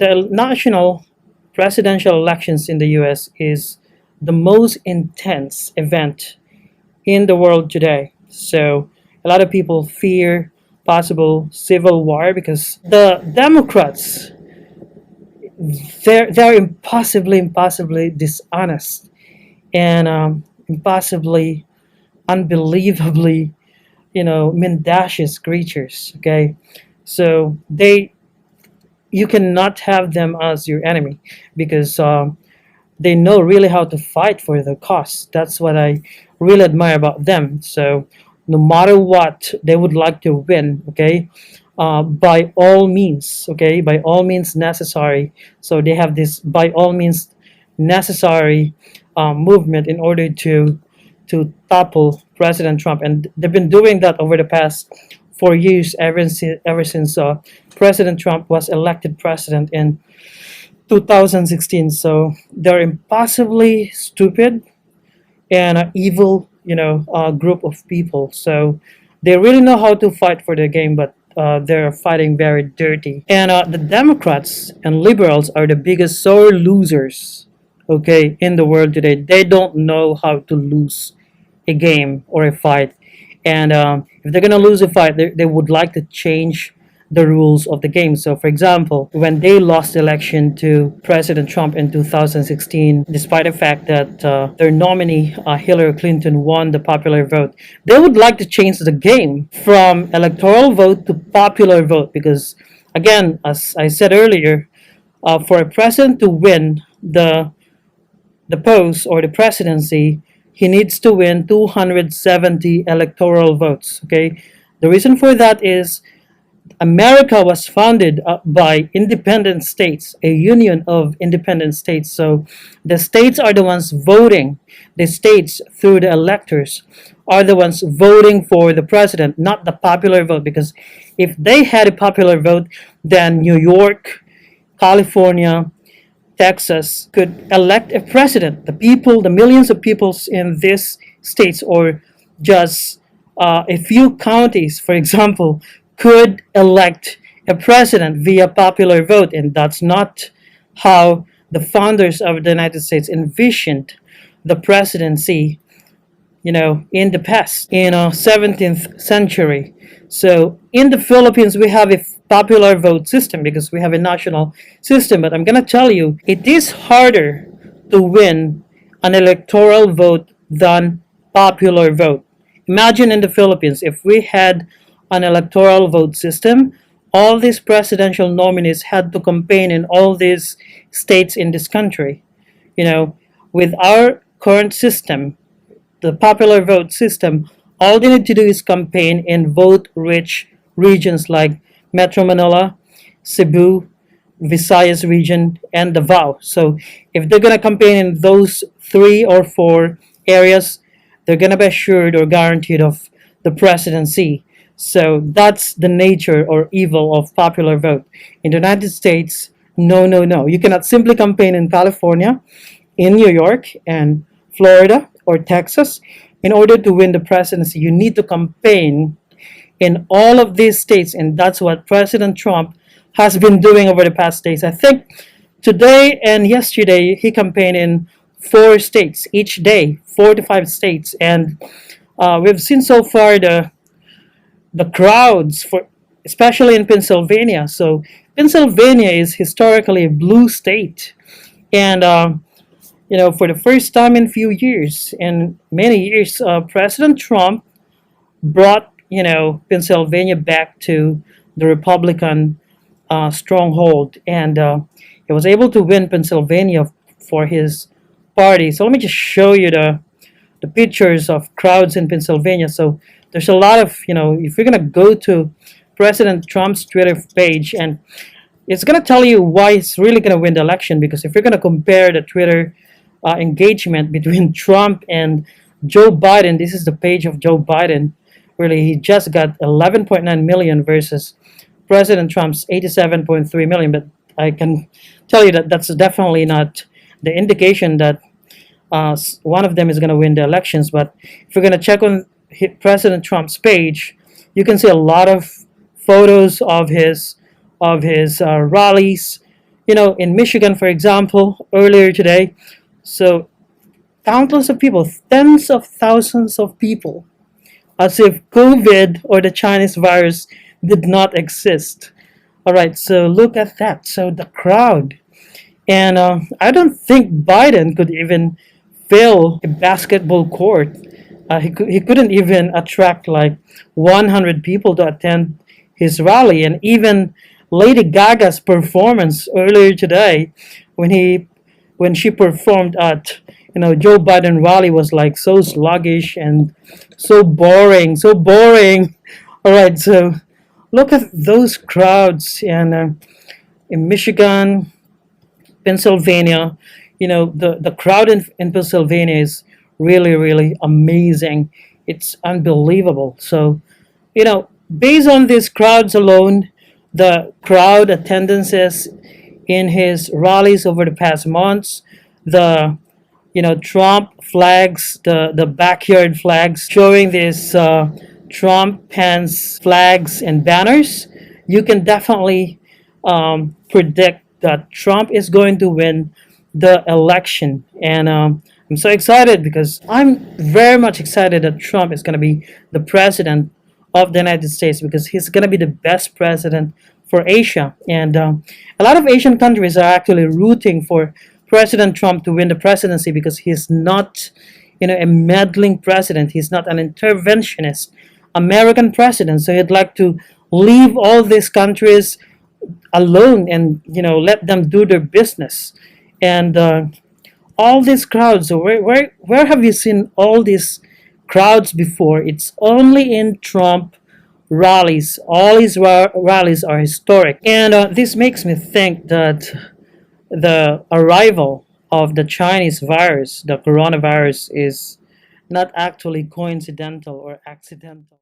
The national presidential elections in the US is the most intense event in the world today. So a lot of people fear possible civil war because the Democrats, they're impossibly dishonest and impossibly unbelievably mendacious creatures. Okay, so you cannot have them as your enemy because they know really how to fight for the cause. That's what I really admire about them. So no matter what, they would like to win. Okay, by all means. Okay, by all means necessary. So they have this by all means necessary movement in order to topple President Trump, and they've been doing that over the past 4 years, ever since President Trump was elected president in 2016. So they're impossibly stupid and an evil, group of people. So they really know how to fight for the game, but they're fighting very dirty. And the Democrats and liberals are the biggest sore losers, okay, in the world today. They don't know how to lose a game or a fight. And if they're going to lose a fight, they would like to change the rules of the game. So, for example, when they lost the election to President Trump in 2016, despite the fact that their nominee, Hillary Clinton, won the popular vote, they would like to change the game from electoral vote to popular vote because, again, as I said earlier, for a president to win the post or the presidency, he needs to win 270 electoral votes. Okay, the reason for that is America was founded by independent states, a union of independent states. So the states are the ones voting. The states, through the electors, are the ones voting for the president, not the popular vote. Because if they had a popular vote, then New York, California, Texas could elect a president. The people, the millions of people in these states, or just a few counties, for example, could elect a president via popular vote. And that's not how the founders of the United States envisioned the presidency, in the past, in 17th century. So in the Philippines, we have a popular vote system because we have a national system. But I'm going to tell you, it is harder to win an electoral vote than popular vote. Imagine in the Philippines, if we had an electoral vote system, all these presidential nominees had to campaign in all these states in this country. With our current system, the popular vote system, all they need to do is campaign in vote-rich regions like Metro Manila, Cebu, Visayas region, and Davao. So if they're going to campaign in those 3 or 4 areas, they're going to be assured or guaranteed of the presidency. So that's the nature or evil of popular vote. In the United States, no, no, no. You cannot simply campaign in California, in New York, and Florida or Texas in order to win the presidency. You need to campaign in all of these states, and that's what President Trump has been doing over the past days. I think today and yesterday he campaigned in 4 states each day, 4 to 5 states, and we've seen so far the crowds, for especially in Pennsylvania. So Pennsylvania is historically a blue state, and for the first time in few years, in many years, President Trump brought Pennsylvania back to the Republican stronghold, and he was able to win Pennsylvania for his party. So let me just show you the pictures of crowds in Pennsylvania. So there's a lot of, if you're going to go to President Trump's Twitter page, and it's going to tell you why he's really going to win the election, because if you're going to compare the Twitter engagement between Trump and Joe Biden, this is the page of Joe Biden. Really, he just got 11.9 million versus President Trump's 87.3 million. But I can tell you that that's definitely not the indication that one of them is going to win the elections. But if you're going to check on President Trump's page, you can see a lot of photos of his rallies, In Michigan, for example, earlier today, so countless of people, tens of thousands of people, as if COVID or the Chinese virus did not exist. All right, so look at that. So the crowd. And I don't think Biden could even fill a basketball court. He couldn't even attract like 100 people to attend his rally. And even Lady Gaga's performance earlier today, when he when she performed at Joe Biden rally, was like so sluggish and so boring. All right, so look at those crowds, and in Michigan, Pennsylvania, the crowd in Pennsylvania is really, really amazing. It's unbelievable. So, based on these crowds alone, the crowd attendances in his rallies over the past months, the Trump flags, the backyard flags showing this Trump Pence flags and banners, you can definitely predict that Trump is going to win the election. And I'm so excited because I'm very much excited that Trump is going to be the president of the United States, because he's going to be the best president for Asia. And a lot of Asian countries are actually rooting for President Trump to win the presidency, because he's not, a meddling president. He's not an interventionist American president. So he'd like to leave all these countries alone and let them do their business. And all these crowds. So where have you seen all these crowds before? It's only in Trump rallies. All his rallies are historic, and this makes me think that the arrival of the Chinese virus, the coronavirus, is not actually coincidental or accidental.